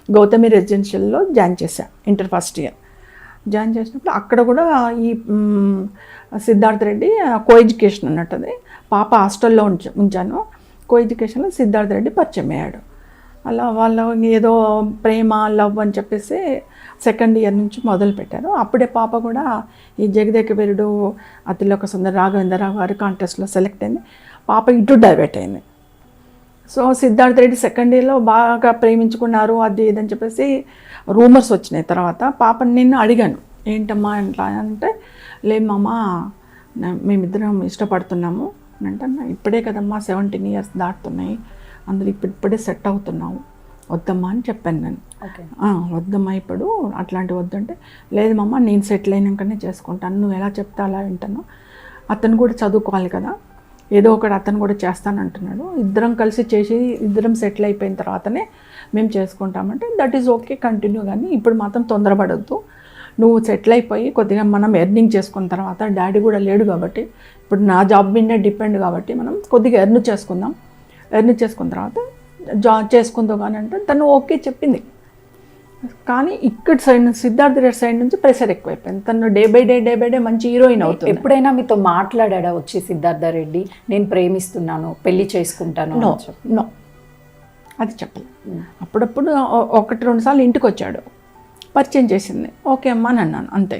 Gautami రెసిడెన్షియల్లో join చేశా inter first year. Join చేసినప్పుడు అక్కడ కూడా ఈ సిద్ధార్థ రెడ్డి కో ఎడ్యుకేషన్ అన్నట్టు, అది పాప హాస్టల్లో ఉంచాను. కో ఎడ్యుకేషన్లో సిద్ధార్థ రెడ్డి పరిచయం అయ్యాడు. అలా వాళ్ళు ఏదో ప్రేమ లవ్ అని చెప్పేసి సెకండ్ ఇయర్ నుంచి మొదలు పెట్టారు. అప్పుడే పాప కూడా ఈ జగదేక వీరుడు అతిలోక సుందరి రాఘవేంద్రరావు గారి కాంటెస్ట్లో సెలెక్ట్ అయింది. పాప ఇటు డైవర్ట్ అయింది. సో సిద్ధార్థ రెడ్డి సెకండ్ ఇయర్లో బాగా ప్రేమించుకున్నారు అది ఇదని చెప్పేసి రూమర్స్ వచ్చినాయి. తర్వాత పాపని నేను అడిగాను, ఏంటమ్మా ఎట్లా అంటే, లేమ్మా మేమిద్దరం ఇష్టపడుతున్నాము అంటే, ఇప్పుడే కదమ్మా 17 years దాటుతున్నాయి, అందులో ఇప్పుడే సెట్ అవుతున్నావు, వద్దమ్మా అని చెప్పాను నేను. వద్దమ్మా ఇప్పుడు అట్లాంటివి వద్దంటే, లేదు మమ్మ నేను సెటిల్ అయినాకనే చేసుకుంటాను, నువ్వు ఎలా చెప్తే అలా వింటాను, అతను కూడా చదువుకోవాలి కదా, ఏదో ఒకటి అతను కూడా చేస్తానంటున్నాడు, ఇద్దరం కలిసి చేసి ఇద్దరం సెటిల్ అయిపోయిన తర్వాతనే మేము చేసుకుంటామంటే దట్ ఈజ్ ఓకే కంటిన్యూ, కానీ ఇప్పుడు మాత్రం తొందరపడద్దు, నువ్వు సెటిల్ అయిపోయి కొద్దిగా మనం ఎర్నింగ్ చేసుకున్న తర్వాత, డాడీ కూడా లేడు కాబట్టి ఇప్పుడు నా జాబ్ మీద డిపెండ్ కాబట్టి మనం కొద్దిగా ఎర్న్ చేసుకుందాం, ఎర్న్ చేసుకున్న తర్వాత జాబ్ చేసుకుందాం కానీ అంటే తను ఓకే చెప్పింది. కానీ ఇక్కడ సైడ్ సిద్ధార్థ రెడ్డి సైడ్ నుంచి ప్రెషర్ ఎక్కువైపోయింది. తను డే బై డే మంచి హీరోయిన్ అవుతుంది. ఎప్పుడైనా మీతో మాట్లాడా వచ్చి సిద్ధార్థ రెడ్డి నేను ప్రేమిస్తున్నాను పెళ్లి చేసుకుంటాను? నో అది చెప్పలేదు. అప్పుడప్పుడు 1-2 సార్లు ఇంటికి వచ్చాడు, పరిచయం చేసింది, ఓకే అమ్మా అని అన్నాను, అంతే.